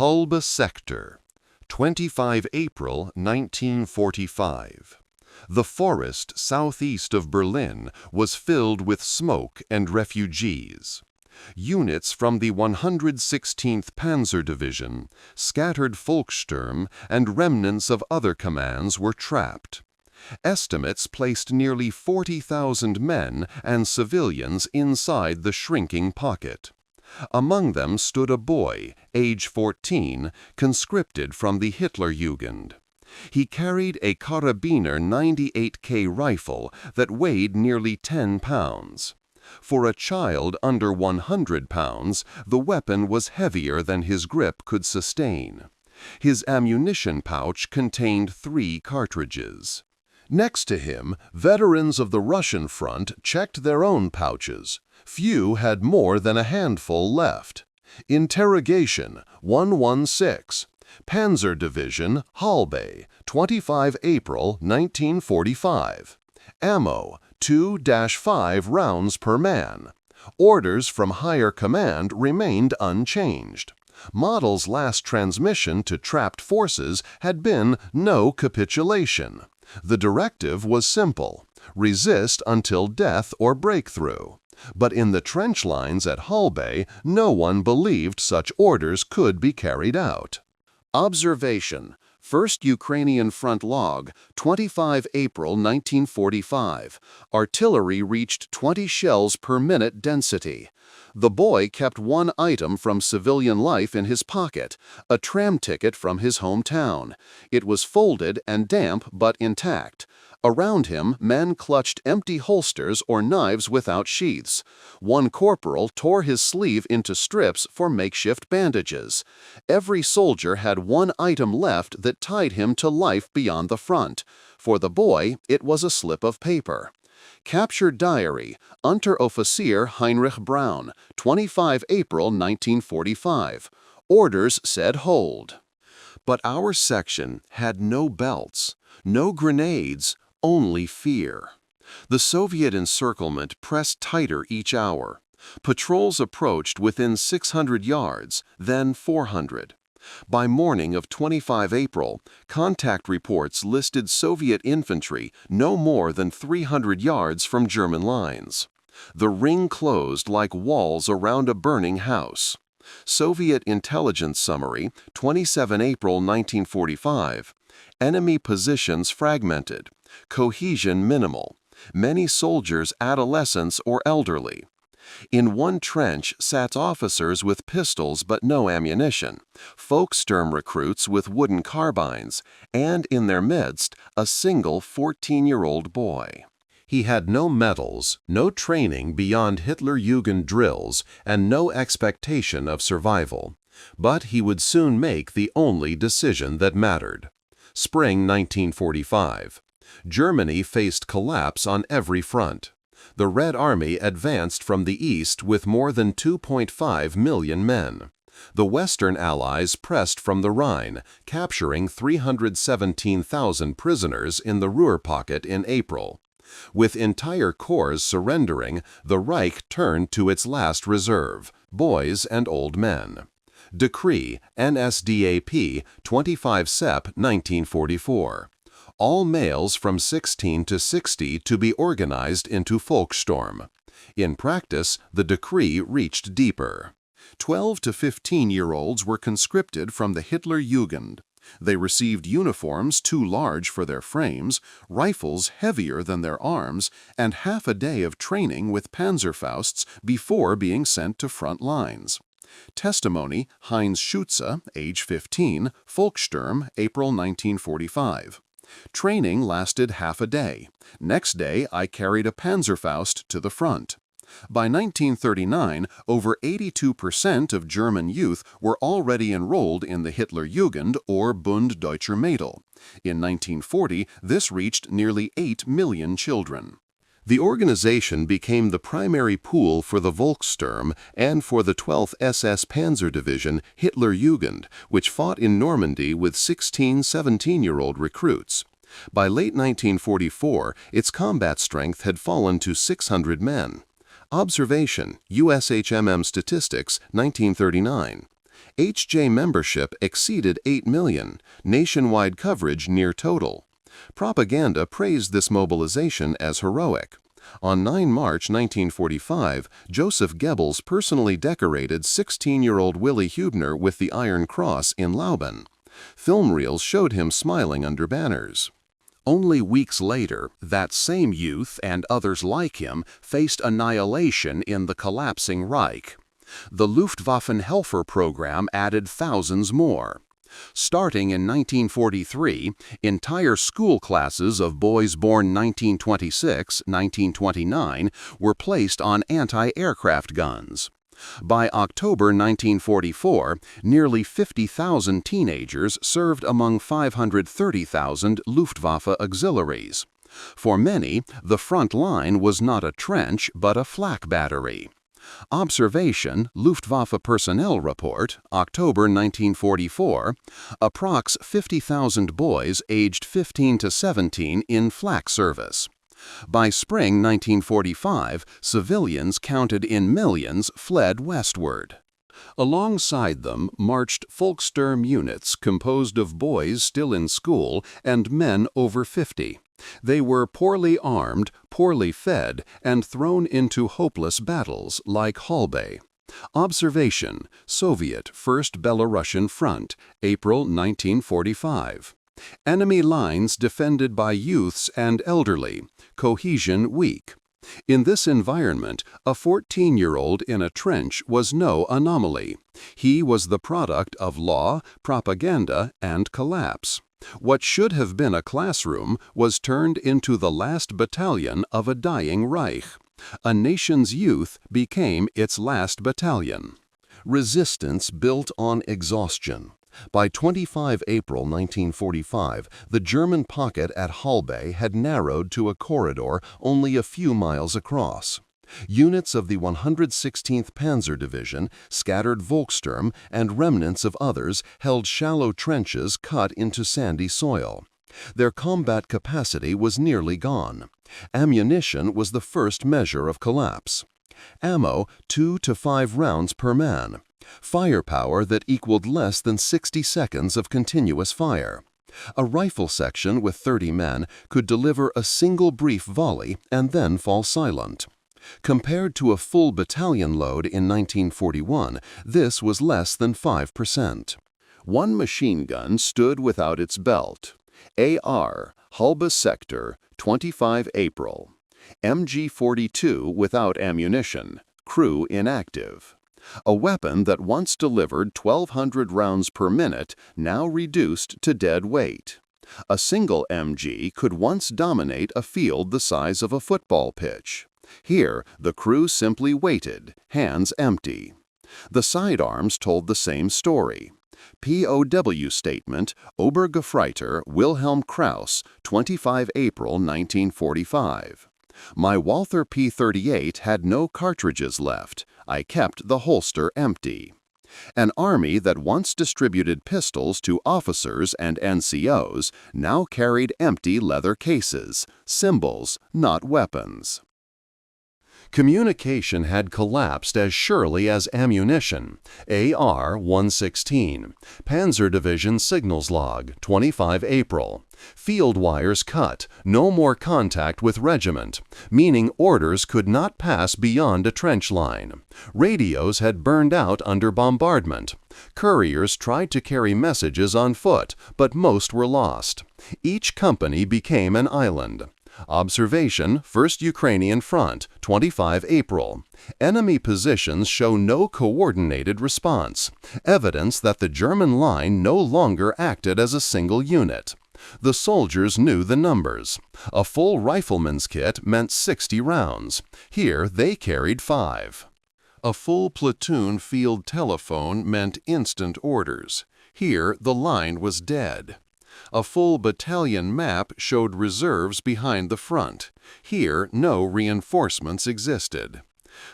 Halbe Sector, 25 April 1945. The forest southeast of Berlin was filled with smoke and refugees. Units from the 116th Panzer Division, scattered Volkssturm, and remnants of other commands were trapped. Estimates placed nearly 40,000 men and civilians inside the shrinking pocket. Among them stood a boy, age 14, conscripted from the Hitlerjugend. He carried a Karabiner 98K rifle that weighed nearly 10 pounds. For a child under 100 pounds, the weapon was heavier than his grip could sustain. His ammunition pouch contained 3 cartridges. Next to him, veterans of the Russian front checked their own pouches. Few had more than a handful left. Interrogation 116. Panzer Division, Halbe, 25 April 1945. Ammo, 2-5 rounds per man. Orders from higher command remained unchanged. Model's last transmission to trapped forces had been no capitulation. The directive was simple: resist until death or breakthrough. But in the trench lines at Halbe, no one believed such orders could be carried out. Observation: 1st Ukrainian Front log, 25 April 1945. Artillery reached 20 shells per minute density. The boy kept one item from civilian life in his pocket, a tram ticket from his hometown. It was folded and damp but intact. Around him, men clutched empty holsters or knives without sheaths. One corporal tore his sleeve into strips for makeshift bandages. Every soldier had one item left that tied him to life beyond the front. For the boy, it was a slip of paper. Captured diary, Unteroffizier Heinrich Braun, 25 April 1945. Orders said hold. But our section had no belts, no grenades, only fear. The Soviet encirclement pressed tighter each hour. Patrols approached within 600 yards, then 400. By morning of 25 April, contact reports listed Soviet infantry no more than 300 yards from German lines. The ring closed like walls around a burning house. Soviet intelligence summary, 27 April 1945. Enemy positions fragmented. Cohesion minimal. Many soldiers adolescents or elderly. In one trench sat officers with pistols but no ammunition, Volkssturm recruits with wooden carbines, and in their midst a single 14-year-old boy. He had no medals, no training beyond Hitlerjugend drills, and no expectation of survival. But he would soon make the only decision that mattered. Spring 1945. Germany faced collapse on every front. The Red Army advanced from the east with more than 2.5 million men. The Western Allies pressed from the Rhine, capturing 317,000 prisoners in the Ruhr pocket in April. With entire corps surrendering, the Reich turned to its last reserve, boys and old men. Decree, NSDAP, 25 Sep. 1944. All males from 16 to 60 to be organized into Volkssturm. In practice, the decree reached deeper. 12 to 15-year-olds were conscripted from the Hitlerjugend. They received uniforms too large for their frames, rifles heavier than their arms, and half a day of training with Panzerfausts before being sent to front lines. Testimony: Heinz Schütze, age 15, Volkssturm, April 1945. Training lasted half a day. Next day, I carried a Panzerfaust to the front. By 1939, over 82% of German youth were already enrolled in the Hitlerjugend or Bund Deutscher Mädel. In 1940, this reached nearly 8 million children. The organization became the primary pool for the Volkssturm and for the 12th SS Panzer Division Hitlerjugend, which fought in Normandy with 16-17-year-old recruits. By late 1944, its combat strength had fallen to 600 men. Observation, USHMM Statistics, 1939. HJ membership exceeded 8 million, nationwide coverage near total. Propaganda praised this mobilization as heroic. On 9 March 1945, Joseph Goebbels personally decorated 16-year-old Willy Hübner with the Iron Cross in Lauben. Film reels showed him smiling under banners. Only weeks later, that same youth and others like him faced annihilation in the collapsing Reich. The Luftwaffenhelfer program added thousands more. Starting in 1943, entire school classes of boys born 1926, 1929 were placed on anti-aircraft guns. By October 1944, nearly 50,000 teenagers served among 530,000 Luftwaffe auxiliaries. For many, the front line was not a trench but a flak battery. Observation, Luftwaffe Personnel Report, October 1944, approx 50,000 boys aged 15 to 17 in flak service. By spring 1945, civilians counted in millions fled westward. Alongside them marched Volkssturm units composed of boys still in school and men over 50. They were poorly armed, poorly fed, and thrown into hopeless battles like Halbe. Observation, Soviet First Belarusian Front, April 1945. Enemy lines defended by youths and elderly, cohesion weak. In this environment, a 14-year-old in a trench was no anomaly. He was the product of law, propaganda, and collapse. What should have been a classroom was turned into the last battalion of a dying Reich. A nation's youth became its last battalion. Resistance built on exhaustion. By 25 April 1945, the German pocket at Halbe had narrowed to a corridor only a few miles across. Units of the 116th Panzer Division, scattered Volkssturm, and remnants of others held shallow trenches cut into sandy soil. Their combat capacity was nearly gone. Ammunition was the first measure of collapse. Ammo, 2 to 5 rounds per man. Firepower that equaled less than 60 seconds of continuous fire. A rifle section with 30 men could deliver a single brief volley and then fall silent. Compared to a full battalion load in 1941, this was less than 5%. One machine gun stood without its belt. AR, Halbe Sector, 25 April. MG-42 without ammunition, crew inactive. A weapon that once delivered 1,200 rounds per minute, now reduced to dead weight. A single MG could once dominate a field the size of a football pitch. Here, the crew simply waited, hands empty. The sidearms told the same story. POW statement, Obergefreiter Wilhelm Krauss, 25 April 1945. My Walther P-38 had no cartridges left. I kept the holster empty. An army that once distributed pistols to officers and NCOs now carried empty leather cases, symbols, not weapons. Communication had collapsed as surely as ammunition. AR-116. Panzer Division Signals Log, 25 April. Field wires cut, no more contact with regiment, meaning orders could not pass beyond a trench line. Radios had burned out under bombardment. Couriers tried to carry messages on foot, but most were lost. Each company became an island. Observation, 1st Ukrainian Front, 25 April. Enemy positions show no coordinated response, evidence that the German line no longer acted as a single unit. The soldiers knew the numbers. A full rifleman's kit meant 60 rounds. Here they carried 5. A full platoon field telephone meant instant orders. Here the line was dead. A full battalion map showed reserves behind the front. Here, no reinforcements existed.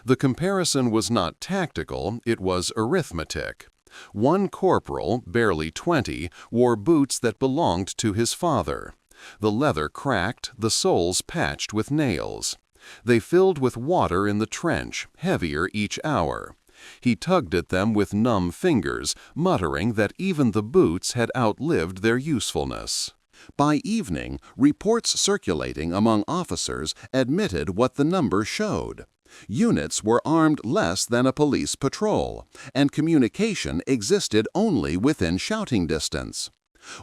The comparison was not tactical, it was arithmetic. One corporal, barely 20, wore boots that belonged to his father. The leather cracked, the soles patched with nails. They filled with water in the trench, heavier each hour. He tugged at them with numb fingers, muttering that even the boots had outlived their usefulness. By evening, reports circulating among officers admitted what the number showed. Units were armed less than a police patrol, and communication existed only within shouting distance.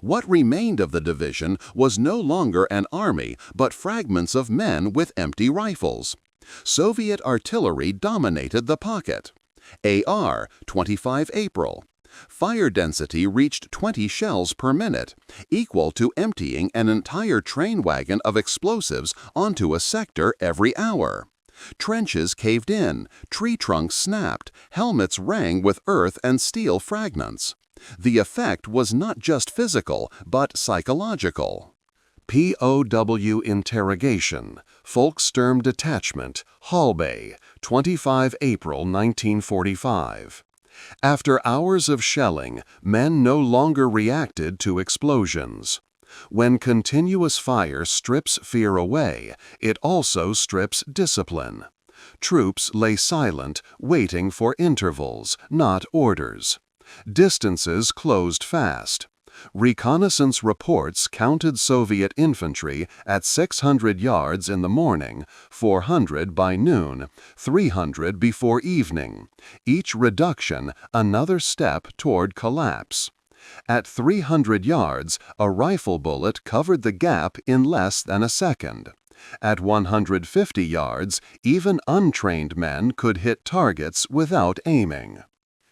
What remained of the division was no longer an army, but fragments of men with empty rifles. Soviet artillery dominated the pocket. AR, 25 April. Fire density reached 20 shells per minute, equal to emptying an entire train wagon of explosives onto a sector every hour. Trenches caved in, tree trunks snapped, helmets rang with earth and steel fragments. The effect was not just physical, but psychological. POW interrogation, Volkssturm Detachment, Hallbay, 25 April 1945. After hours of shelling, men no longer reacted to explosions. When continuous fire strips fear away, it also strips discipline. Troops lay silent, waiting for intervals, not orders. Distances closed fast. Reconnaissance reports counted Soviet infantry at 600 yards in the morning, 400 by noon, 300 before evening, each reduction another step toward collapse. At 300 yards, a rifle bullet covered the gap in less than a second. At 150 yards, even untrained men could hit targets without aiming.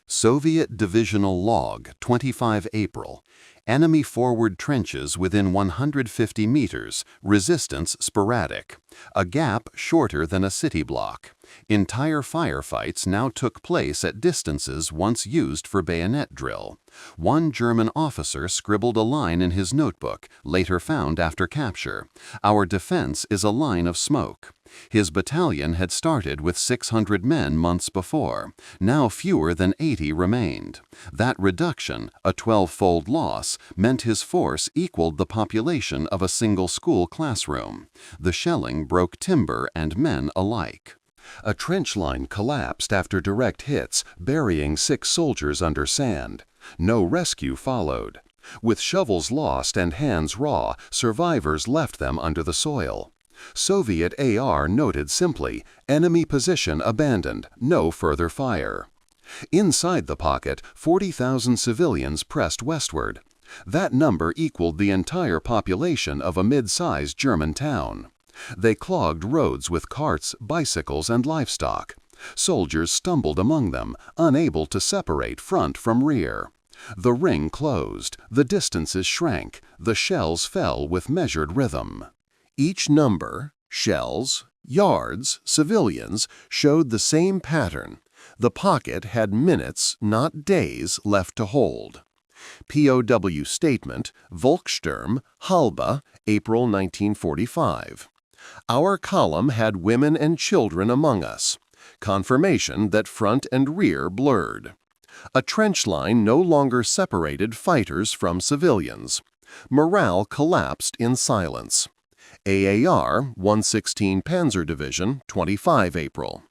Soviet Divisional Log, 25 April. Enemy forward trenches within 150 meters, resistance sporadic. A gap shorter than a city block. Entire firefights now took place at distances once used for bayonet drill. One German officer scribbled a line in his notebook, later found after capture. "Our defense is a line of smoke." His battalion had started with 600 men months before. Now fewer than 80 remained. That reduction, a 12-fold loss, meant his force equaled the population of a single school classroom. The shelling broke timber and men alike. A trench line collapsed after direct hits, burying 6 soldiers under sand. No rescue followed. With shovels lost and hands raw, survivors left them under the soil. Soviet AR noted simply, "Enemy position abandoned, no further fire." Inside the pocket, 40,000 civilians pressed westward. That number equaled the entire population of a mid-sized German town. They clogged roads with carts, bicycles, and livestock. Soldiers stumbled among them, unable to separate front from rear. The ring closed, the distances shrank, the shells fell with measured rhythm. Each number, shells, yards, civilians, showed the same pattern. The pocket had minutes, not days, left to hold. POW statement, Volkssturm, Halba, April 1945. Our column had women and children among us. Confirmation that front and rear blurred. A trench line no longer separated fighters from civilians. Morale collapsed in silence. AAR, 116 Panzer Division, 25 April.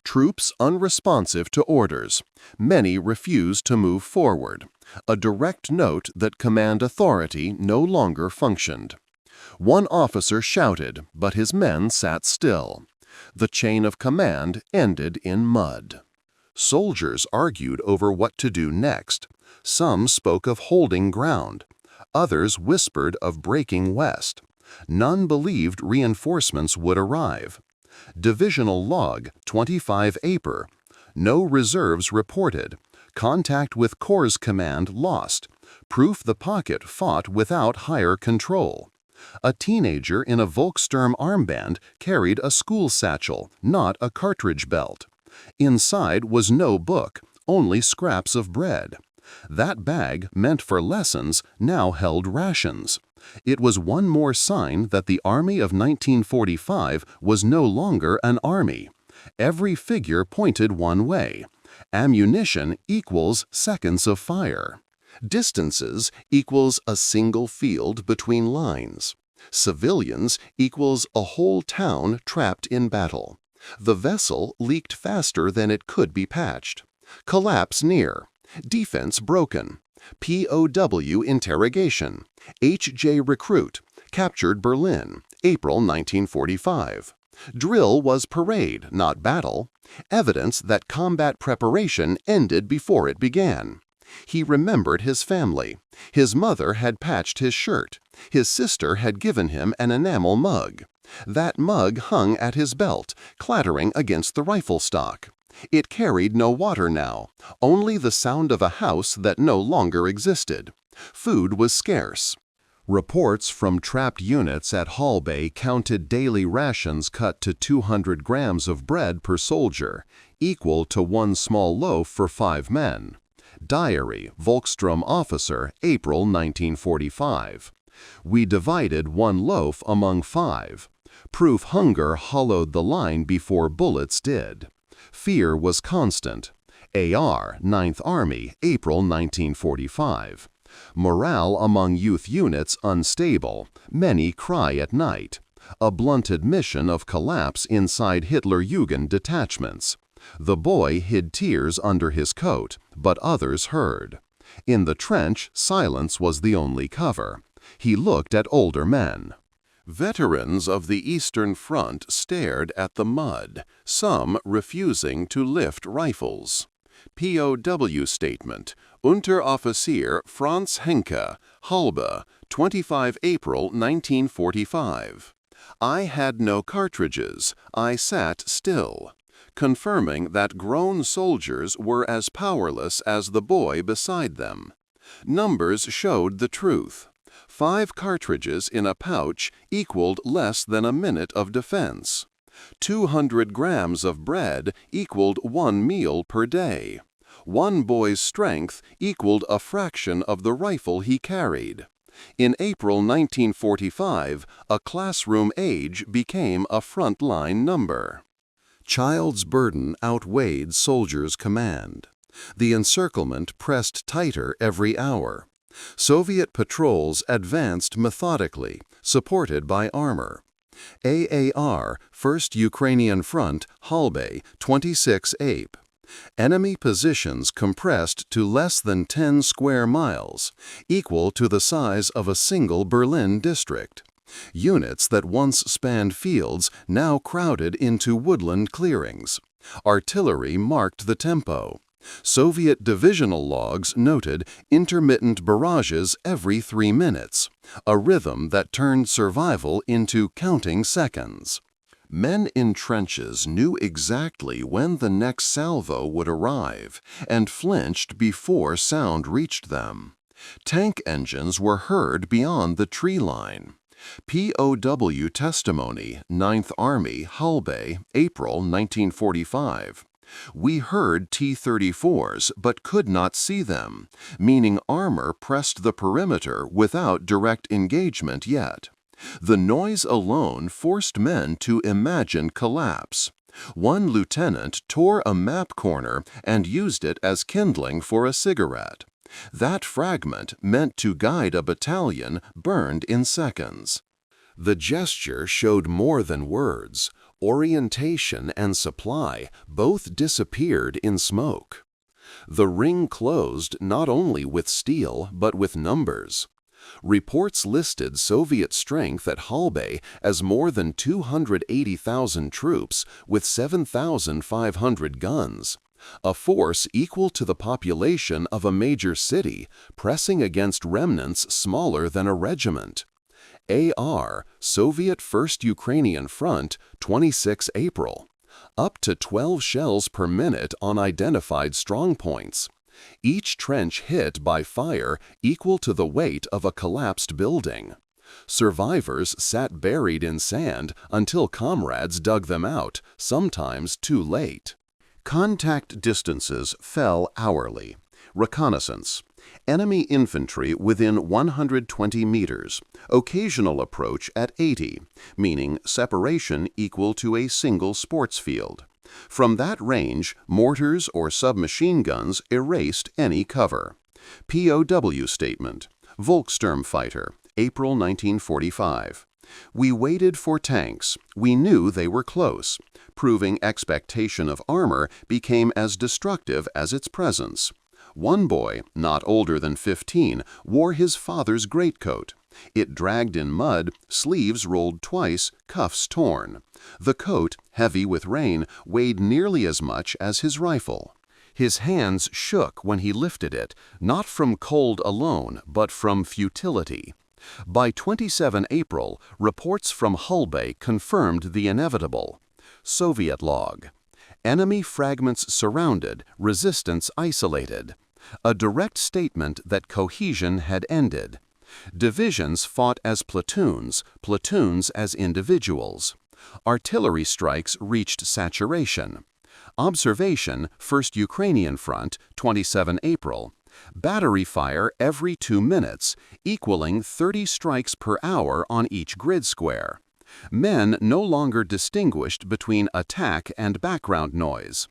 Troops unresponsive to orders. Many refused to move forward. A direct note that command authority no longer functioned. One officer shouted, but his men sat still. The chain of command ended in mud. Soldiers argued over what to do next. Some spoke of holding ground. Others whispered of breaking west. None believed reinforcements would arrive. Divisional Log, 25 April. No reserves reported. Contact with Corps Command lost. Proof the pocket fought without higher control. A teenager in a Volkssturm armband carried a school satchel, not a cartridge belt. Inside was no book, only scraps of bread. That bag, meant for lessons, now held rations. It was one more sign that the Army of 1945 was no longer an army. Every figure pointed one way. Ammunition equals seconds of fire. Distances equals a single field between lines. Civilians equals a whole town trapped in battle. The vessel leaked faster than it could be patched. Collapse near. Defense broken. POW interrogation. HJ recruit. Captured Berlin, April 1945. Drill was parade, not battle. Evidence that combat preparation ended before it began. He remembered his family. His mother had patched his shirt. His sister had given him an enamel mug. That mug hung at his belt, clattering against the rifle stock. It carried no water now, only the sound of a house that no longer existed. Food was scarce. Reports from trapped units at Hallbay counted daily rations cut to 200 grams of bread per soldier, equal to one small loaf for 5 men. Diary, Volkssturm officer, April 1945. We divided one loaf among 5. Proof hunger hollowed the line before bullets did. Fear was constant. AR, 9th Army, April 1945. Morale among youth units unstable. Many cry at night. A blunt admission of collapse inside Hitlerjugend detachments. The boy hid tears under his coat, but others heard. In the trench, silence was the only cover. He looked at older men. Veterans of the Eastern Front stared at the mud, some refusing to lift rifles. POW statement. Unteroffizier Franz Henke, Halbe, 25 April 1945. I had no cartridges. I sat still, confirming that grown soldiers were as powerless as the boy beside them. Numbers showed the truth. 5 cartridges in a pouch equaled less than a minute of defense. 200 grams of bread equaled 1 meal per day. One boy's strength equaled a fraction of the rifle he carried. In April 1945, a classroom age became a front-line number. Child's burden outweighed soldier's command. The encirclement pressed tighter every hour. Soviet patrols advanced methodically, supported by armor. AAR, 1st Ukrainian Front, Halbay, 26 Ape. Enemy positions compressed to less than 10 square miles, equal to the size of a single Berlin district. Units that once spanned fields now crowded into woodland clearings. Artillery marked the tempo. Soviet divisional logs noted intermittent barrages every 3 minutes, a rhythm that turned survival into counting seconds. Men in trenches knew exactly when the next salvo would arrive and flinched before sound reached them. Tank engines were heard beyond the tree line. POW testimony, 9th Army, Halbay, April 1945. We heard T-34s but could not see them, meaning armor pressed the perimeter without direct engagement yet. The noise alone forced men to imagine collapse. One lieutenant tore a map corner and used it as kindling for a cigarette. That fragment, meant to guide a battalion, burned in seconds. The gesture showed more than words. Orientation and supply both disappeared in smoke. The ring closed not only with steel but with numbers. Reports listed Soviet strength at Halbay as more than 280,000 troops with 7,500 guns, a force equal to the population of a major city, pressing against remnants smaller than a regiment. AR, Soviet 1st Ukrainian Front, 26 April. Up to 12 shells per minute on identified strongpoints. Each trench hit by fire equal to the weight of a collapsed building. Survivors sat buried in sand until comrades dug them out, sometimes too late. Contact distances fell hourly. Reconnaissance. Enemy infantry within 120 meters. Occasional approach at 80, meaning separation equal to a single sports field. From that range, mortars or submachine guns erased any cover. POW statement. Volkssturm fighter, April 1945. We waited for tanks. We knew they were close. Proving expectation of armor became as destructive as its presence. One boy, not older than 15, wore his father's greatcoat. It dragged in mud, sleeves rolled twice, cuffs torn. The coat, heavy with rain, weighed nearly as much as his rifle. His hands shook when he lifted it, not from cold alone, but from futility. By 27 April, reports from Hull Bay confirmed the inevitable. Soviet log. Enemy fragments surrounded, resistance isolated. A direct statement that cohesion had ended. Divisions fought as platoons, platoons as individuals. Artillery strikes reached saturation. Observation, 1st Ukrainian Front, 27 April. Battery fire every 2 minutes, equaling 30 strikes per hour on each grid square. Men no longer distinguished between attack and background noise.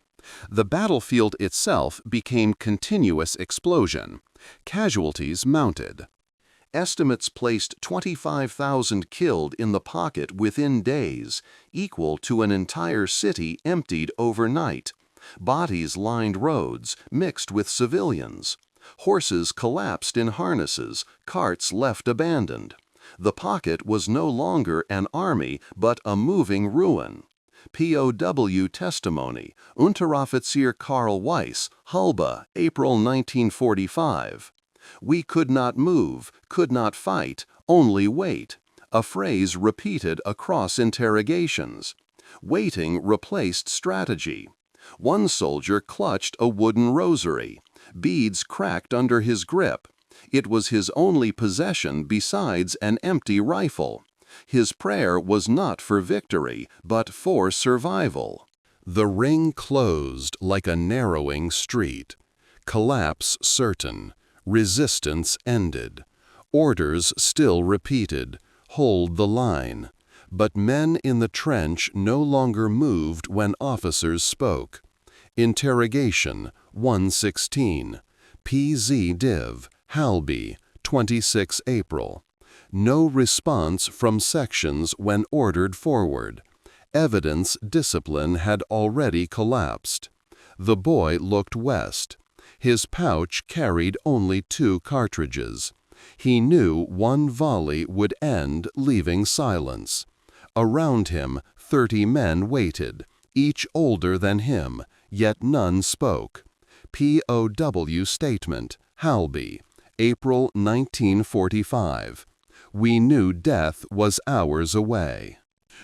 The battlefield itself became continuous explosion. Casualties mounted. Estimates placed 25,000 killed in the pocket within days, equal to an entire city emptied overnight. Bodies lined roads, mixed with civilians. Horses collapsed in harnesses, carts left abandoned. The pocket was no longer an army, but a moving ruin. POW testimony, Unteroffizier Karl Weiss, Hulba, April 1945. We could not move, could not fight, only wait. A phrase repeated across interrogations. Waiting replaced strategy. One soldier clutched a wooden rosary. Beads cracked under his grip. It was his only possession besides an empty rifle. His prayer was not for victory, but for survival. The ring closed like a narrowing street. Collapse certain. Resistance ended. Orders still repeated, hold the line. But men in the trench no longer moved when officers spoke. Interrogation, 116. PZ Div, Halby, 26 April. No response from sections when ordered forward. Evidence discipline had already collapsed. The boy looked west. His pouch carried only 2 cartridges. He knew one volley would end, leaving silence. Around him, 30 men waited, each older than him, yet none spoke. POW statement, Halby, April 1945. We knew death was hours away.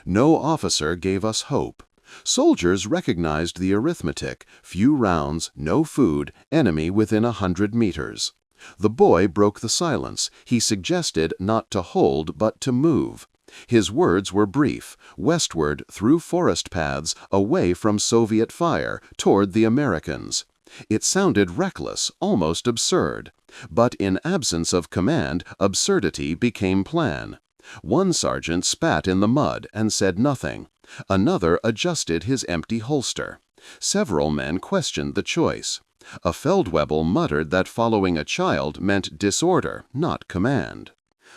No officer gave us hope. Soldiers recognized the arithmetic: few rounds, no food, enemy within 100 meters. The boy broke the silence. He suggested not to hold but to move. His words were brief: westward, through forest paths, away from Soviet fire, toward the Americans. It sounded reckless, almost absurd. But in absence of command, absurdity became plan. One sergeant spat in the mud and said nothing. Another adjusted his empty holster. Several men questioned the choice. A Feldwebel muttered that following a child meant disorder, not command.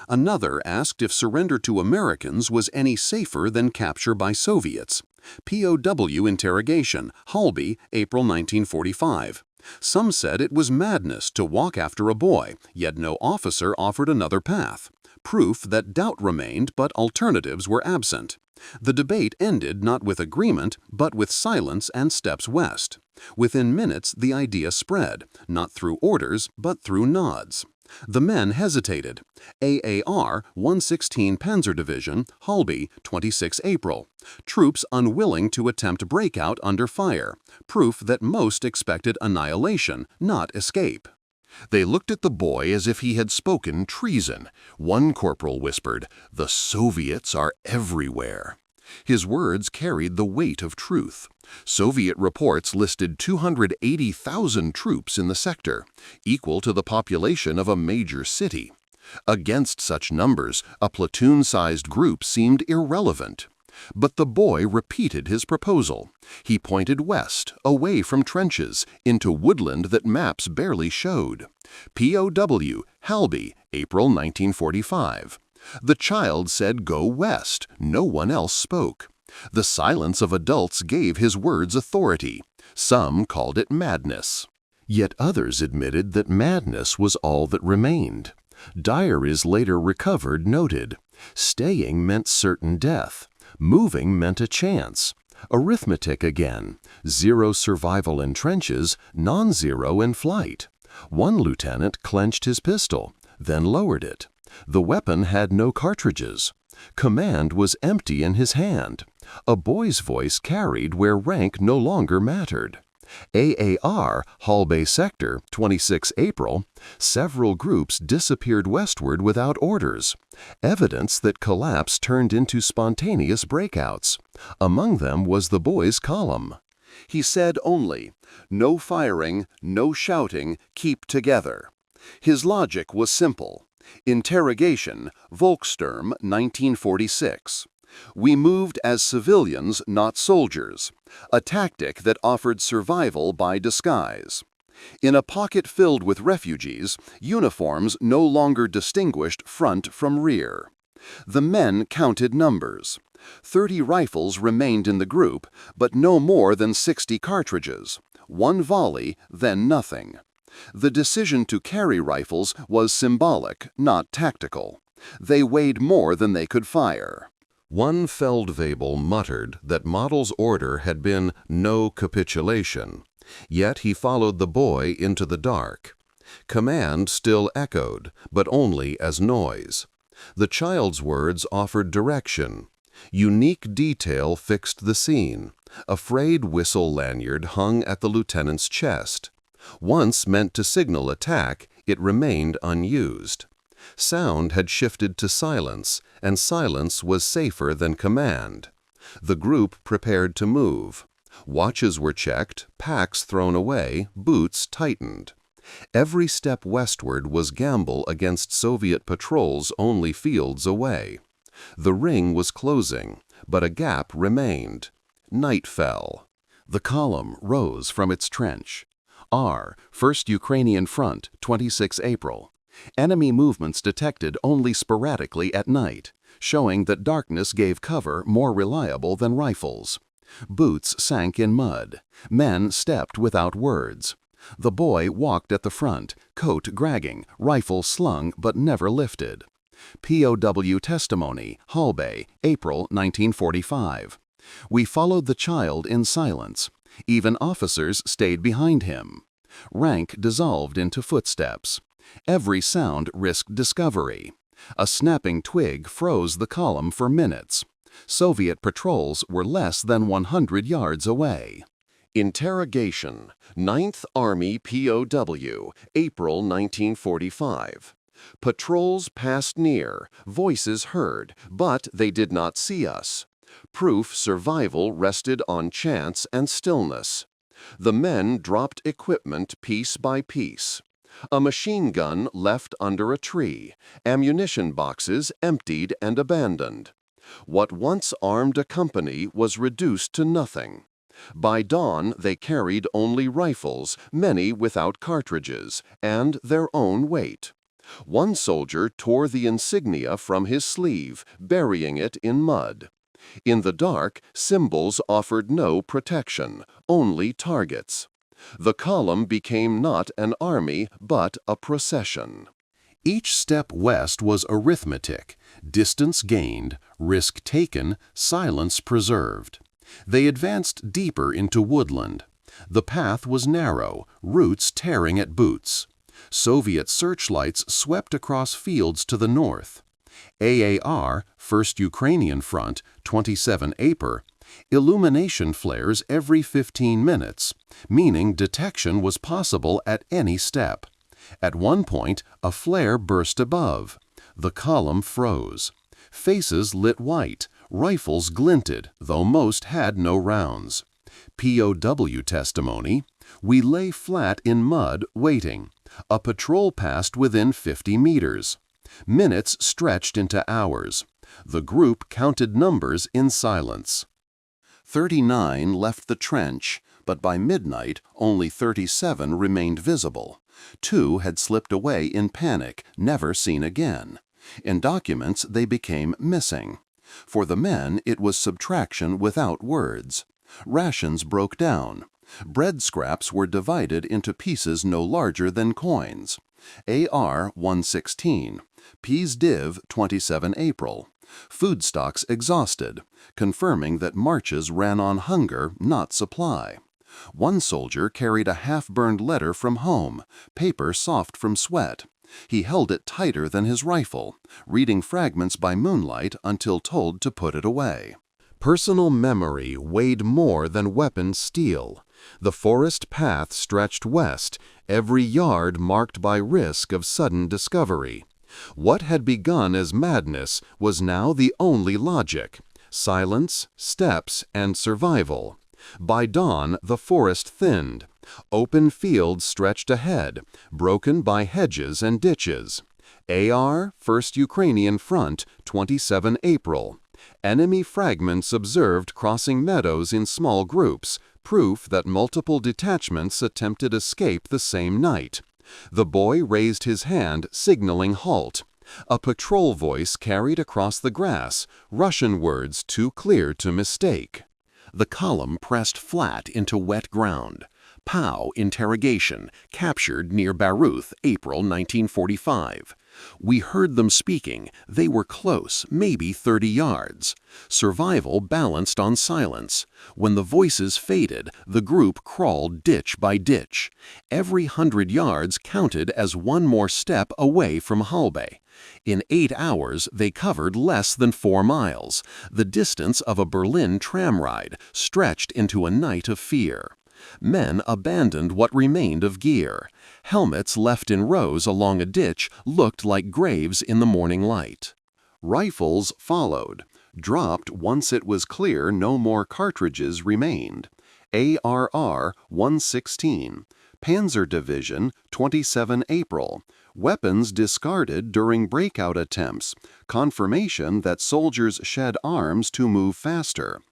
Another asked if surrender to Americans was any safer than capture by Soviets. POW interrogation, Halby, April 1945. Some said it was madness to walk after a boy, yet no officer offered another path. Proof that doubt remained, but alternatives were absent. The debate ended not with agreement, but with silence and steps west. Within minutes, the idea spread, not through orders, but through nods. The men hesitated. AAR, 116 Panzer Division, Halby, 26 April. Troops unwilling to attempt breakout under fire. Proof that most expected annihilation, not escape. They looked at the boy as if he had spoken treason. One corporal whispered, "The Soviets are everywhere." His words carried the weight of truth. Soviet reports listed 280,000 troops in the sector, equal to the population of a major city. Against such numbers, a platoon-sized group seemed irrelevant. But the boy repeated his proposal. He pointed west, away from trenches, into woodland that maps barely showed. POW, Halby, April 1945. The child said go west. No one else spoke. The silence of adults gave his words authority. Some called it madness. Yet others admitted that madness was all that remained. Diaries later recovered noted, staying meant certain death. Moving meant a chance. Arithmetic again. 0 survival in trenches, non-zero in flight. One lieutenant clenched his pistol, then lowered it. The weapon had no cartridges. Command was empty in his hand. A boy's voice carried where rank no longer mattered. AAR, Hall Bay Sector, 26 April, several groups disappeared westward without orders. Evidence that collapse turned into spontaneous breakouts. Among them was the boy's column. He said only, "No firing, no shouting, keep together." His logic was simple. Interrogation, Volkssturm, 1946. We moved as civilians, not soldiers, a tactic that offered survival by disguise. In a pocket filled with refugees, uniforms no longer distinguished front from rear. The men counted numbers. 30 rifles remained in the group, but no more than 60 cartridges. One volley, then nothing. The decision to carry rifles was symbolic, not tactical. They weighed more than they could fire. One Feldwebel muttered that Model's order had been no capitulation, yet he followed the boy into the dark. Command still echoed, but only as noise. The child's words offered direction. Unique detail fixed the scene. A frayed whistle lanyard hung at the lieutenant's chest. Once meant to signal attack, it remained unused. Sound had shifted to silence, and silence was safer than command. The group prepared to move. Watches were checked, packs thrown away, boots tightened. Every step westward was gamble against Soviet patrols only fields away. The ring was closing, but a gap remained. Night fell. The column rose from its trench. R, 1st Ukrainian Front, 26 April. Enemy movements detected only sporadically at night, showing that darkness gave cover more reliable than rifles. Boots sank in mud. Men stepped without words. The boy walked at the front, coat dragging, rifle slung but never lifted. POW testimony, Hall Bay, April 1945. We followed the child in silence. Even officers stayed behind him. Rank dissolved into footsteps. Every sound risked discovery. A snapping twig froze the column for minutes. Soviet patrols were less than 100 yards away. Interrogation, 9th Army POW, April 1945. Patrols passed near, voices heard, but they did not see us. Proof survival rested on chance and stillness. The men dropped equipment piece by piece. A machine gun left under a tree, ammunition boxes emptied and abandoned. What once armed a company was reduced to nothing. By dawn they carried only rifles, many without cartridges, and their own weight. One soldier tore the insignia from his sleeve, burying it in mud. In the dark, symbols offered no protection, only targets. The column became not an army, but a procession. Each step west was arithmetic, distance gained, risk taken, silence preserved. They advanced deeper into woodland. The path was narrow, roots tearing at boots. Soviet searchlights swept across fields to the north. AAR, 1st Ukrainian Front, 27 April, illumination flares every 15 minutes, meaning detection was possible at any step. At one point, a flare burst above. The column froze. Faces lit white, rifles glinted, though most had no rounds. POW testimony, we lay flat in mud waiting. A patrol passed within 50 meters. Minutes stretched into hours. The group counted numbers in silence. 39 left the trench, but by midnight only 37 remained visible. 2 had slipped away in panic, never seen again. In documents, they became missing. For the men, it was subtraction without words. Rations broke down. Bread scraps were divided into pieces no larger than coins. AR 116. Peas div 27 April. Food stocks exhausted, confirming that marches ran on hunger, not supply. One soldier carried a half-burned letter from home, paper soft from sweat. He held it tighter than his rifle, reading fragments by moonlight until told to put it away. Personal memory weighed more than weapon steel. The forest path stretched west, every yard marked by risk of sudden discovery. What had begun as madness was now the only logic: silence, steps, and survival. By dawn, the forest thinned. Open fields stretched ahead, broken by hedges and ditches. AR, 1st Ukrainian Front, 27 April. Enemy fragments observed crossing meadows in small groups, proof that multiple detachments attempted escape the same night. The boy raised his hand, signaling halt. A patrol voice carried across the grass, Russian words too clear to mistake. The column pressed flat into wet ground. POW interrogation, captured near Baruth, April 1945. We heard them speaking. They were close, maybe 30 yards. Survival balanced on silence. When the voices faded, the group crawled ditch by ditch. Every 100 yards counted as one more step away from Halbe. In 8 hours, they covered less than 4 miles, the distance of a Berlin tram ride, stretched into a night of fear. Men abandoned what remained of gear. Helmets left in rows along a ditch looked like graves in the morning light. Rifles followed, dropped once it was clear no more cartridges remained. ARR 116, Panzer Division, 27 April. Weapons discarded during breakout attempts, confirmation that soldiers shed arms to move faster.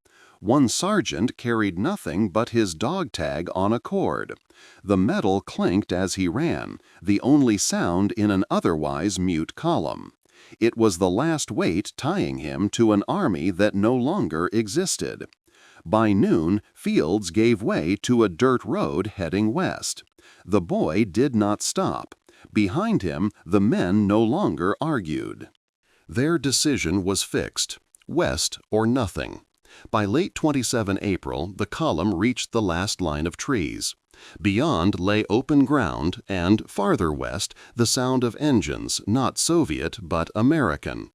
One sergeant carried nothing but his dog tag on a cord. The metal clinked as he ran, the only sound in an otherwise mute column. It was the last weight tying him to an army that no longer existed. By noon, fields gave way to a dirt road heading west. The boy did not stop. Behind him, the men no longer argued. Their decision was fixed: west or nothing. By late 27 April, the column reached the last line of trees. Beyond lay open ground and, farther west, the sound of engines, not Soviet but American.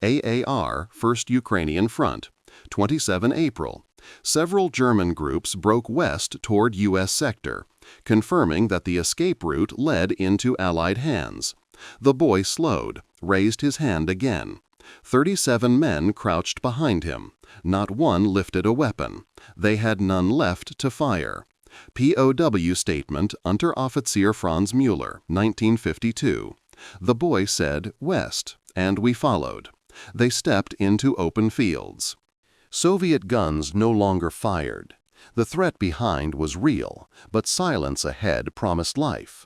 AAR, 1st Ukrainian Front, 27 April. Several German groups broke west toward U.S. sector, confirming that the escape route led into Allied hands. The boy slowed, raised his hand again. 37 men crouched behind him. Not one lifted a weapon. They had none left to fire. POW statement, Unteroffizier Franz Müller, 1952. The boy said, "West," and we followed. They stepped into open fields. Soviet guns no longer fired. The threat behind was real, but silence ahead promised life.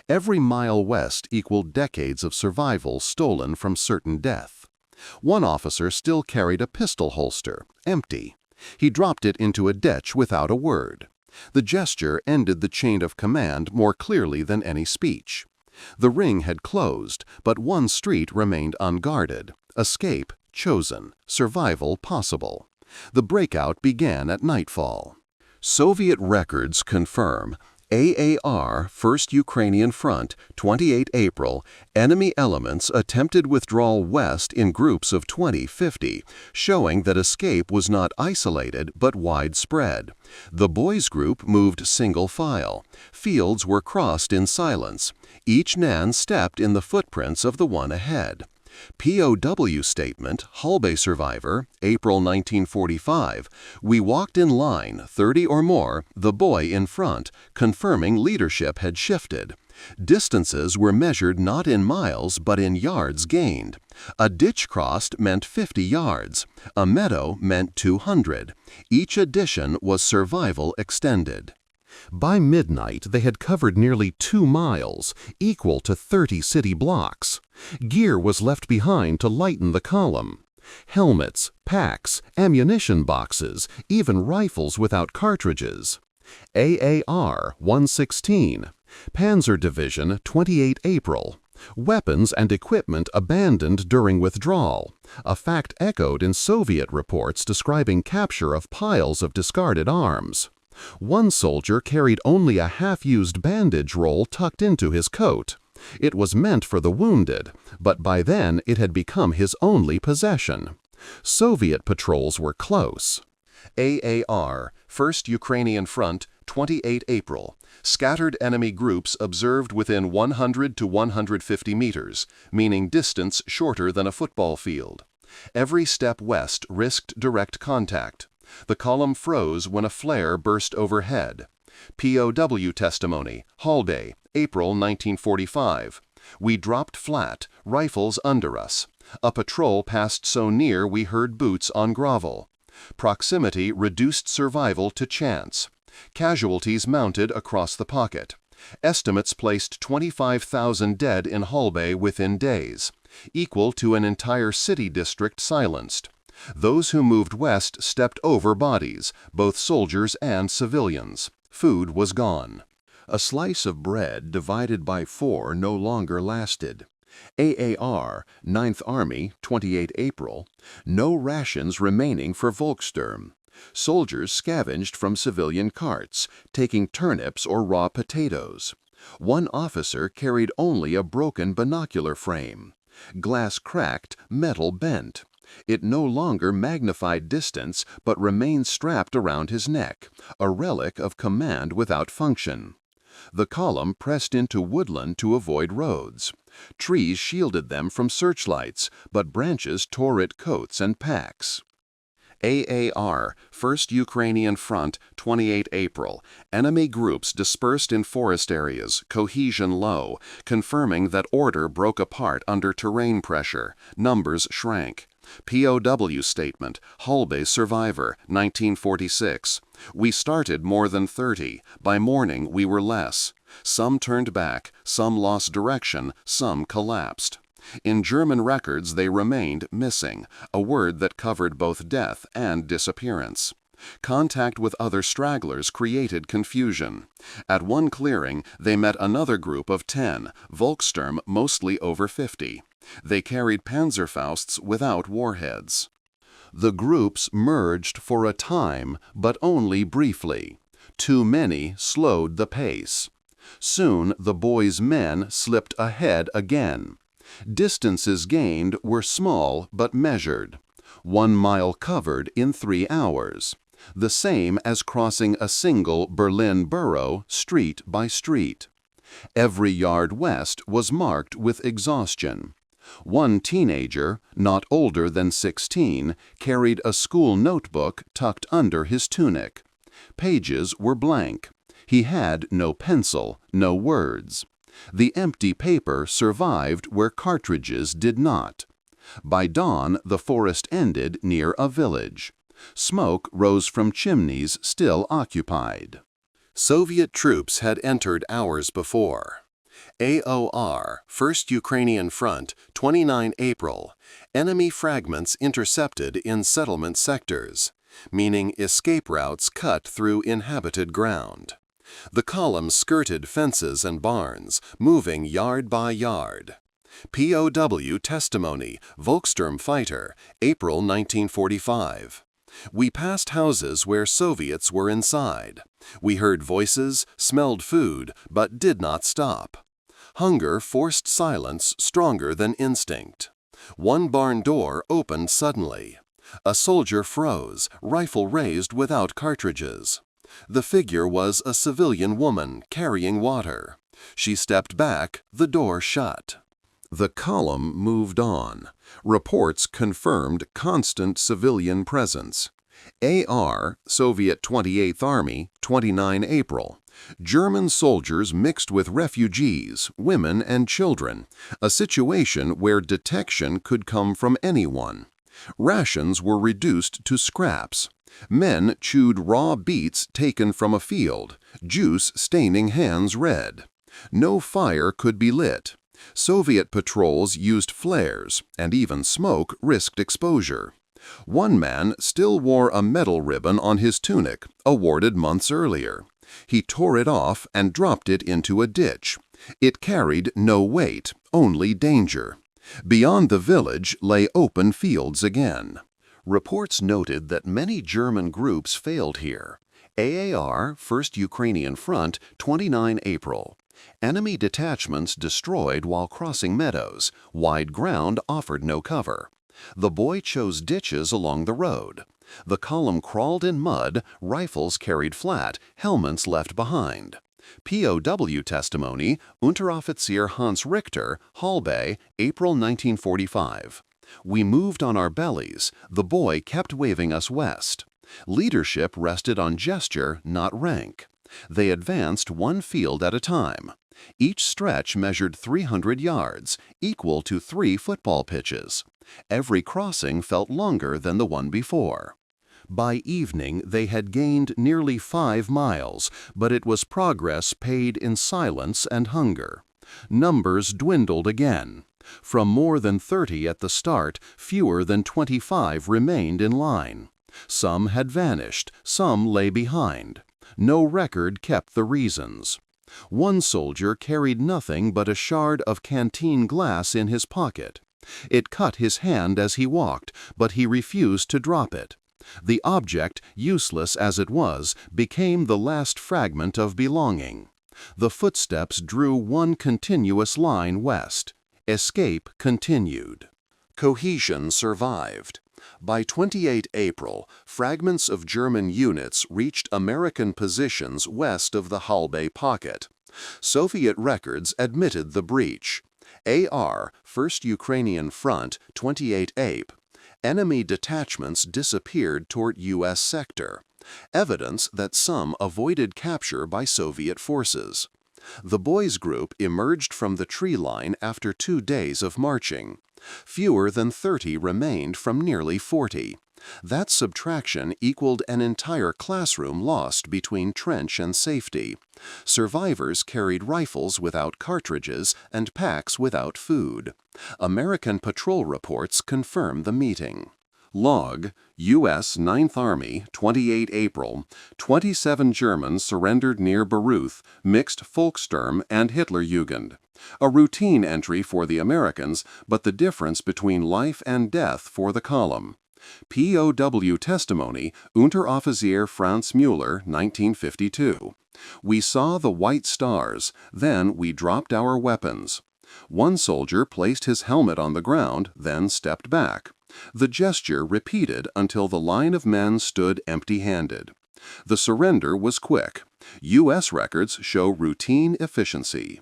Every mile west equaled decades of survival stolen from certain death. One officer still carried a pistol holster, empty. He dropped it into a ditch without a word. The gesture ended the chain of command more clearly than any speech. The ring had closed, but one street remained unguarded. Escape chosen, survival possible. The breakout began at nightfall. Soviet records confirm AAR, 1st Ukrainian Front, 28 April, enemy elements attempted withdrawal west in groups of 20-50, showing that escape was not isolated but widespread. The boys' group moved single file. Fields were crossed in silence. Each Nan stepped in the footprints of the one ahead. POW statement, Halbe survivor, April 1945. We walked in line, 30 or more, the boy in front, confirming leadership had shifted. Distances were measured not in miles but in yards gained. A ditch crossed meant 50 yards. A meadow meant 200. Each addition was survival extended. By midnight, they had covered nearly 2 miles, equal to 30 city blocks. Gear was left behind to lighten the column. Helmets, packs, ammunition boxes, even rifles without cartridges. AAR 116, Panzer Division, 28 April. Weapons and equipment abandoned during withdrawal, a fact echoed in Soviet reports describing capture of piles of discarded arms. One soldier carried only a half-used bandage roll tucked into his coat. It was meant for the wounded, but by then it had become his only possession. Soviet patrols were close. AAR, 1st Ukrainian Front, 28 April. Scattered enemy groups observed within 100 to 150 meters, meaning distance shorter than a football field. Every step west risked direct contact. The column froze when a flare burst overhead. POW testimony, Halbay, April 1945. We dropped flat, rifles under us. A patrol passed so near we heard boots on gravel. Proximity reduced survival to chance. Casualties mounted across the pocket. Estimates placed 25,000 dead in Halbay within days, equal to an entire city district silenced. Those who moved west stepped over bodies, both soldiers and civilians. Food was gone. A slice of bread divided by 4 no longer lasted. AAR, 9th Army, 28 April. No rations remaining for Volkssturm. Soldiers scavenged from civilian carts, taking turnips or raw potatoes. One officer carried only a broken binocular frame. Glass cracked, metal bent. It no longer magnified distance, but remained strapped around his neck, a relic of command without function. The column pressed into woodland to avoid roads. Trees shielded them from searchlights, but branches tore at coats and packs. AAR, 1st Ukrainian Front, 28 April. Enemy groups dispersed in forest areas, cohesion low, confirming that order broke apart under terrain pressure. Numbers shrank. POW statement, Halbay survivor, 1946. We started more than 30. By morning we were less. Some turned back, some lost direction, some collapsed. In German records they remained missing, a word that covered both death and disappearance. Contact with other stragglers created confusion. At one clearing, they met another group of 10, Volkssturm mostly over 50. They carried Panzerfausts without warheads. The groups merged for a time, but only briefly. Too many slowed the pace. Soon the boys' men slipped ahead again. Distances gained were small but measured. 1 mile covered in 3 hours. The same as crossing a single Berlin borough street by street. Every yard west was marked with exhaustion. One teenager, not older than 16, carried a school notebook tucked under his tunic. Pages were blank. He had no pencil, no words. The empty paper survived where cartridges did not. By dawn, the forest ended near a village. Smoke rose from chimneys still occupied. Soviet troops had entered hours before. AOR, 1st Ukrainian Front, 29 April. Enemy fragments intercepted in settlement sectors, meaning escape routes cut through inhabited ground. The column skirted fences and barns, moving yard by yard. POW testimony, Volkssturm fighter, April 1945. We passed houses where Soviets were inside. We heard voices, smelled food, but did not stop. Hunger forced silence stronger than instinct. One barn door opened suddenly. A soldier froze, rifle raised without cartridges. The figure was a civilian woman carrying water. She stepped back, the door shut. The column moved on. Reports confirmed constant civilian presence. AR, Soviet 28th Army, 29 April. German soldiers mixed with refugees, women and children, a situation where detection could come from anyone. Rations were reduced to scraps. Men chewed raw beets taken from a field, juice staining hands red. No fire could be lit. Soviet patrols used flares, and even smoke risked exposure. One man still wore a medal ribbon on his tunic, awarded months earlier. He tore it off and dropped it into a ditch. It carried no weight, only danger. Beyond the village lay open fields again. Reports noted that many German groups failed here. AAR, 1st Ukrainian Front, 29 April. Enemy detachments destroyed while crossing meadows. Wide ground offered no cover. The boy chose ditches along the road. The column crawled in mud, rifles carried flat, helmets left behind. POW testimony, Unteroffizier Hans Richter, Hallbay, April 1945. We moved on our bellies. The boy kept waving us west. Leadership rested on gesture, not rank. They advanced one field at a time. Each stretch measured 300 yards, equal to 3 football pitches. Every crossing felt longer than the one before. By evening, they had gained nearly 5 miles, but it was progress paid in silence and hunger. Numbers dwindled again. From more than 30 at the start, fewer than 25 remained in line. Some had vanished, some lay behind. No record kept the reasons. One soldier carried nothing but a shard of canteen glass in his pocket. It cut his hand as he walked, but he refused to drop it. The object, useless as it was, became the last fragment of belonging. The footsteps drew one continuous line west. Escape continued. Cohesion survived. By 28 April, fragments of German units reached American positions west of the Hallbay Pocket. Soviet records admitted the breach. AR, 1st Ukrainian Front, 28 Ape. Enemy detachments disappeared toward U.S. sector. Evidence that some avoided capture by Soviet forces. The boys' group emerged from the tree line after 2 days of marching. Fewer than 30 remained from nearly 40. That subtraction equaled an entire classroom lost between trench and safety. Survivors carried rifles without cartridges and packs without food. American patrol reports confirm the meeting. Log, U.S. 9th Army, 28 April. 27 Germans surrendered near Baruth, mixed Volkssturm and Hitlerjugend. A routine entry for the Americans, but the difference between life and death for the column. POW testimony, Unteroffizier Franz Müller, 1952. We saw the white stars, then we dropped our weapons. One soldier placed his helmet on the ground, then stepped back. The gesture repeated until the line of men stood empty-handed. The surrender was quick. U.S. records show routine efficiency.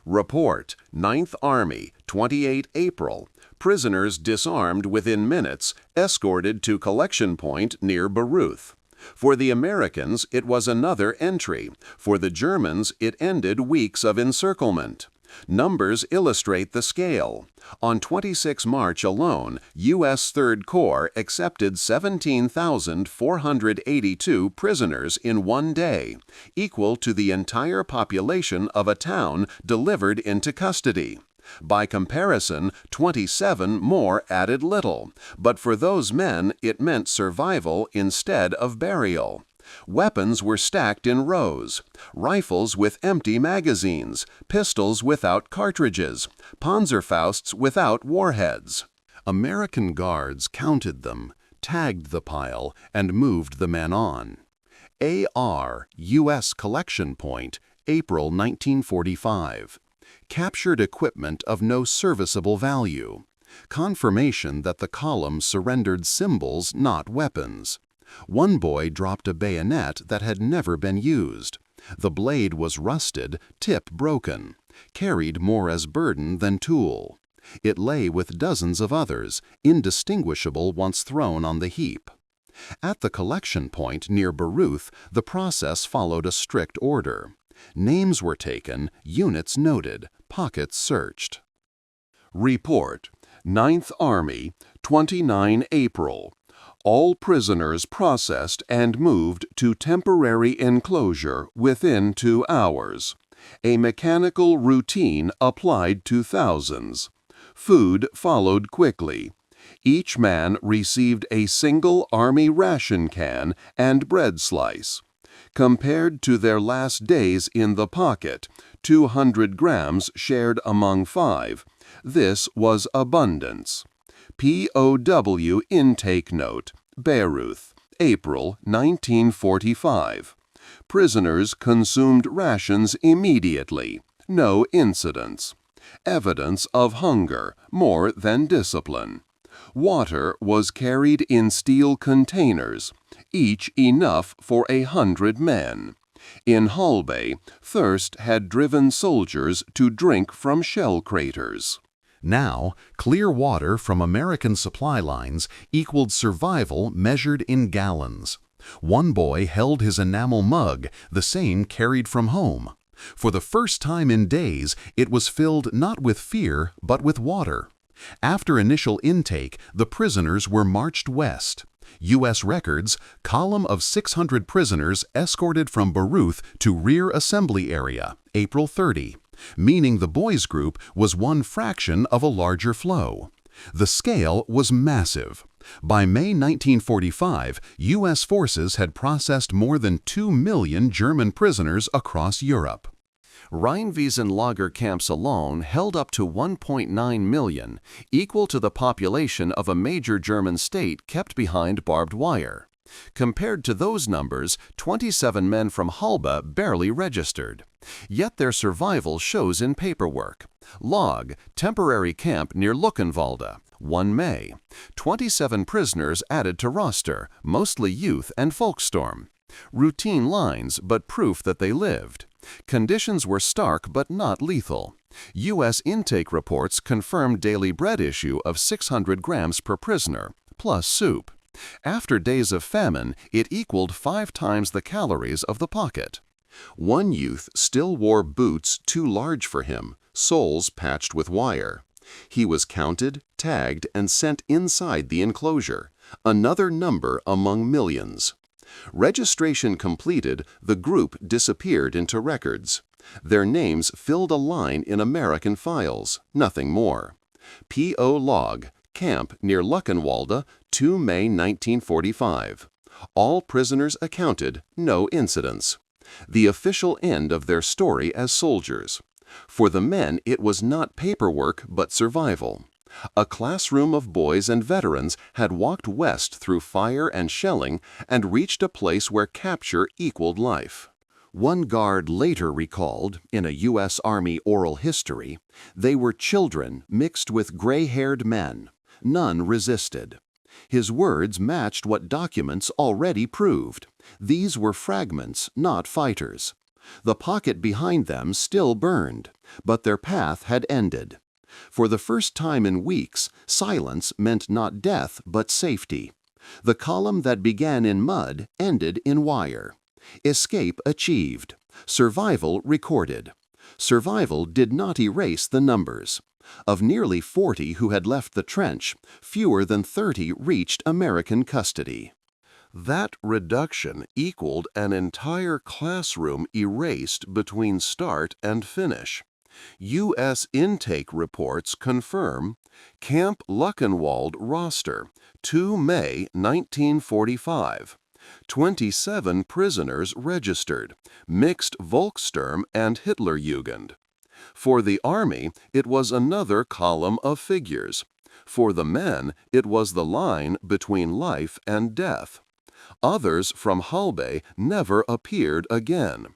Report, 9th Army, 28 April. Prisoners disarmed within minutes, escorted to collection point near Baruth. For the Americans, it was another entry. For the Germans, it ended weeks of encirclement. Numbers illustrate the scale. On 26 March alone, U.S. 3rd Corps accepted 17,482 prisoners in one day, equal to the entire population of a town delivered into custody. By comparison, 27 more added little, but for those men it meant survival instead of burial. Weapons were stacked in rows, rifles with empty magazines, pistols without cartridges, Panzerfausts without warheads. American guards counted them, tagged the pile, and moved the men on. AR, U.S. Collection Point, April 1945. Captured equipment of no serviceable value. Confirmation that the column surrendered symbols, not weapons. One boy dropped a bayonet that had never been used. The blade was rusted, tip broken, carried more as burden than tool. It lay with dozens of others, indistinguishable once thrown on the heap. At the collection point near Baruth, the process followed a strict order. Names were taken, units noted, pockets searched. Report, 9th Army, 29 April. All prisoners processed and moved to temporary enclosure within 2 hours. A mechanical routine applied to thousands. Food followed quickly. Each man received a single Army ration can and bread slice. Compared to their last days in the pocket, 200 grams shared among 5, this was abundance. POW Intake Note, Bayreuth, April 1945. Prisoners consumed rations immediately. No incidents. Evidence of hunger more than discipline. Water was carried in steel containers, each enough for 100 men. In Halbe, thirst had driven soldiers to drink from shell craters. Now, clear water from American supply lines equaled survival measured in gallons. One boy held his enamel mug, the same carried from home. For the first time in days, it was filled not with fear, but with water. After initial intake, the prisoners were marched west. U.S. records, column of 600 prisoners escorted from Bayreuth to rear assembly area, April 30, meaning the boys' group was one fraction of a larger flow. The scale was massive. By May 1945, U.S. forces had processed more than 2 million German prisoners across Europe. Rheinwiesen lager camps alone held up to 1.9 million, equal to the population of a major German state kept behind barbed wire. Compared to those numbers, 27 men from Halbe barely registered. Yet their survival shows in paperwork. Log, temporary camp near Luckenwalde, 1 May. 27 prisoners added to roster, mostly youth and Volkssturm. Routine lines, but proof that they lived. Conditions were stark but not lethal. U.S. intake reports confirmed daily bread issue of 600 grams per prisoner, plus soup. After days of famine, it equaled 5 times the calories of the pocket. One youth still wore boots too large for him, soles patched with wire. He was counted, tagged, and sent inside the enclosure, another number among millions. Registration completed, the group disappeared into records. Their names filled a line in American files, nothing more. P.O. Log, camp near Luckenwalde, 2 May 1945. All prisoners accounted, no incidents. The official end of their story as soldiers. For the men, it was not paperwork but survival. A classroom of boys and veterans had walked west through fire and shelling and reached a place where capture equaled life. One guard later recalled, in a U.S. Army oral history, they were children mixed with gray-haired men. None resisted. His words matched what documents already proved. These were fragments, not fighters. The pocket behind them still burned, but their path had ended. For the first time in weeks, silence meant not death but safety. The column that began in mud ended in wire. Escape achieved. Survival recorded. Survival did not erase the numbers. Of nearly 40 who had left the trench, fewer than 30 reached American custody. That reduction equaled an entire classroom erased between start and finish. U.S. intake reports confirm Camp Luckenwalde roster, 2 May 1945. 27 prisoners registered, mixed Volkssturm and Hitlerjugend. For the Army, it was another column of figures. For the men, it was the line between life and death. Others from Halbe never appeared again.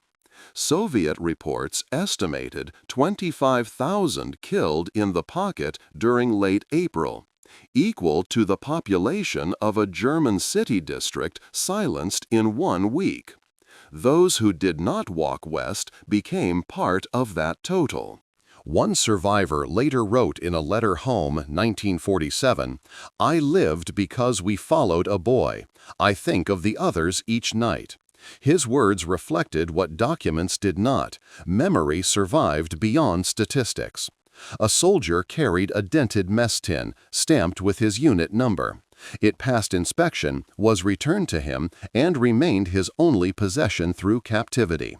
Soviet reports estimated 25,000 killed in the pocket during late April, equal to the population of a German city district silenced in 1 week. Those who did not walk west became part of that total. One survivor later wrote in a letter home, 1947, "I lived because we followed a boy. I think of the others each night." His words reflected what documents did not. Memory survived beyond statistics. A soldier carried a dented mess tin, stamped with his unit number. It passed inspection, was returned to him, and remained his only possession through captivity.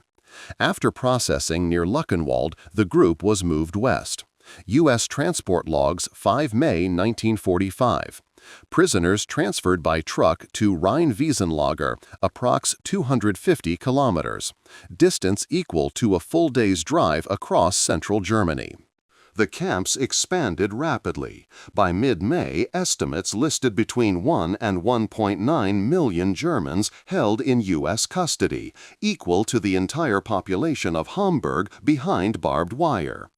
After processing near Luckenwald, the group was moved west. U.S. Transport Logs, 5 May 1945. Prisoners transferred by truck to Rhein-Wiesenlager, approx 250 kilometers. Distance equal to a full day's drive across central Germany. The camps expanded rapidly. By mid-May, estimates listed between 1 and 1.9 million Germans held in U.S. custody, equal to the entire population of Hamburg behind barbed wire.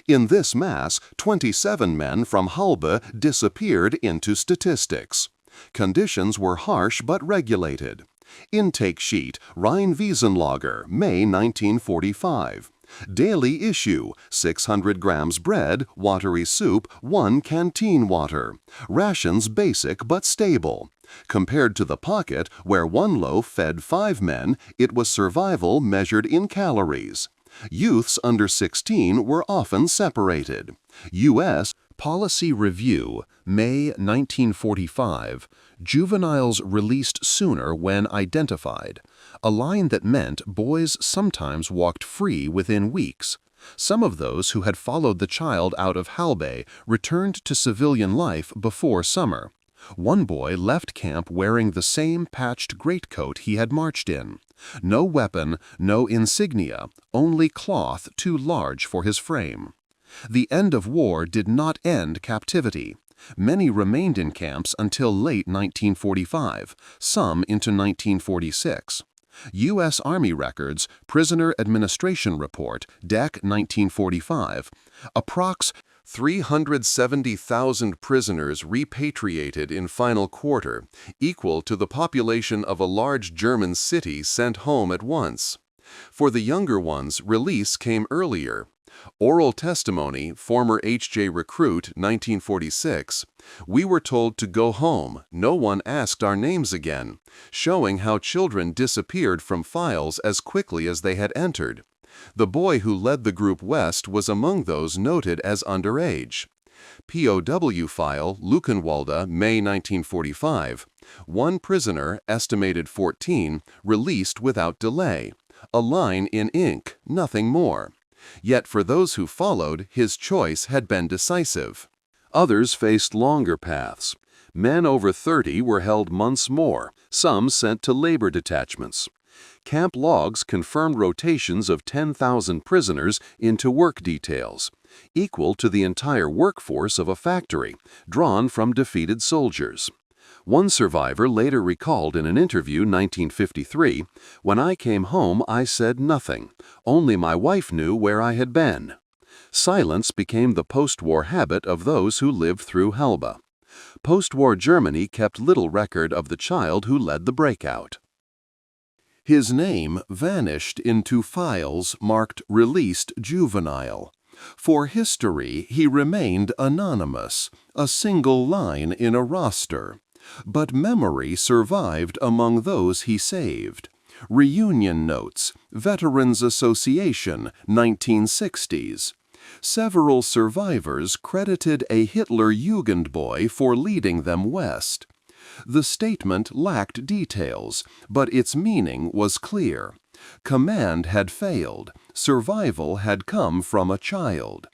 In this mass, 27 men from Halbe disappeared into statistics. Conditions were harsh but regulated. Intake sheet, Rhein-Wiesenlager, May 1945. Daily issue, 600 grams bread, watery soup, 1 canteen water. Rations basic but stable. Compared to the pocket, where 1 loaf fed 5 men, it was survival measured in calories. Youths under 16 were often separated. U.S. Policy Review, May 1945. Juveniles released sooner when identified. A line that meant boys sometimes walked free within weeks. Some of those who had followed the child out of Halbe returned to civilian life before summer. One boy left camp wearing the same patched greatcoat he had marched in. No weapon, no insignia, only cloth too large for his frame. The end of war did not end captivity. Many remained in camps until late 1945, some into 1946. U.S. Army Records, Prisoner Administration Report, DEC 1945, approx. 370,000 prisoners repatriated in final quarter, equal to the population of a large German city sent home at once. For the younger ones, release came earlier. Oral testimony, former HJ recruit, 1946. We were told to go home. No one asked our names again, showing how children disappeared from files as quickly as they had entered. The boy who led the group west was among those noted as underage. POW file, Luckenwalde, May 1945. 1 prisoner, estimated 14, released without delay. A line in ink, nothing more. Yet for those who followed, his choice had been decisive. Others faced longer paths. Men over 30 were held months more, some sent to labor detachments. Camp logs confirmed rotations of 10,000 prisoners into work details, equal to the entire workforce of a factory, drawn from defeated soldiers. One survivor later recalled in an interview 1953, "When I came home, I said nothing. Only my wife knew where I had been." Silence became the post-war habit of those who lived through Halbe. Post-war Germany kept little record of the child who led the breakout. His name vanished into files marked Released Juvenile. For history, he remained anonymous, a single line in a roster. But memory survived among those he saved. Reunion notes, Veterans Association, 1960s. Several survivors credited a Hitler Jugendboy for leading them west. The statement lacked details, but its meaning was clear. Command had failed. Survival had come from a child.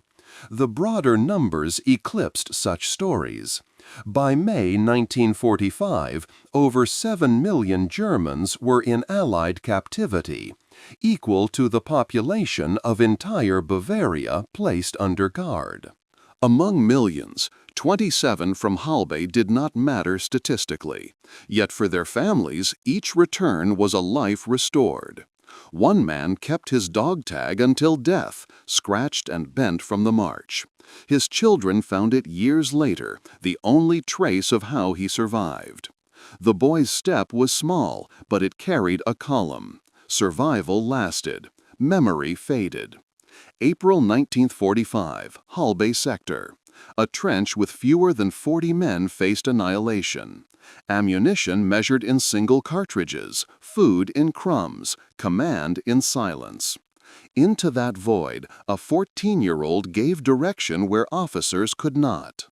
The broader numbers eclipsed such stories. By May 1945, over 7 million Germans were in Allied captivity, equal to the population of entire Bavaria placed under guard. Among millions, 27 from Halbe did not matter statistically, yet for their families, each return was a life restored. One man kept his dog tag until death, scratched and bent from the march. His children found it years later, the only trace of how he survived. The boy's step was small, but it carried a column. Survival lasted. Memory faded. April 1945, Halbe sector. A trench with fewer than 40 men faced annihilation. Ammunition measured in single cartridges, food in crumbs, command in silence. Into that void, a 14-year-old gave direction where officers could not.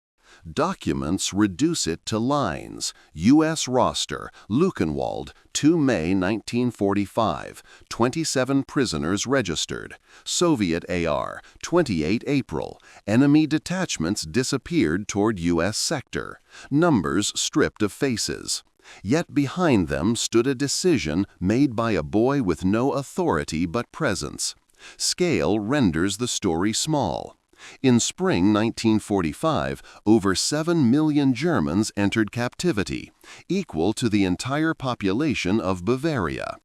Documents reduce it to lines. U.S. roster, Luckenwald, 2 May 1945, 27 prisoners registered. Soviet AR, 28 April. Enemy detachments disappeared toward U.S. sector. Numbers stripped of faces. Yet behind them stood a decision made by a boy with no authority but presence. Scale renders the story small. In spring 1945, over 7 million Germans entered captivity, equal to the entire population of Bavaria.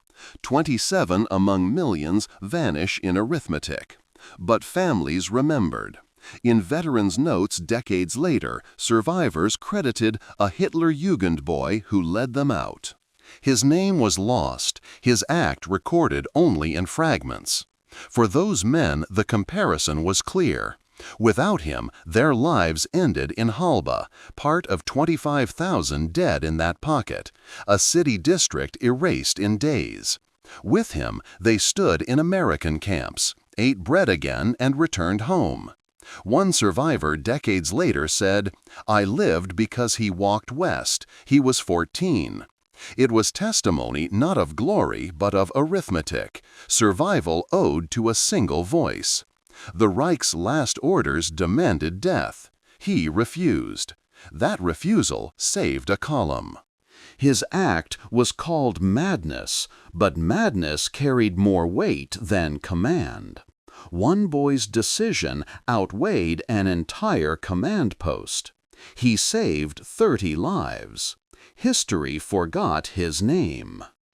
27 among millions vanish in arithmetic. But families remembered. In veterans' notes decades later, survivors credited a Hitler Jugend boy who led them out. His name was lost, his act recorded only in fragments. For those men, the comparison was clear. Without him, their lives ended in Halba, part of 25,000 dead in that pocket, a city district erased in days. With him, they stood in American camps, ate bread again, and returned home. One survivor decades later said, "I lived because he walked west. He was 14. It was testimony not of glory but of arithmetic, survival owed to a single voice. The Reich's last orders demanded death. He refused. That refusal saved a column." His act was called madness, but madness carried more weight than command. One boy's decision outweighed an entire command post. He saved 30 lives. History forgot his name.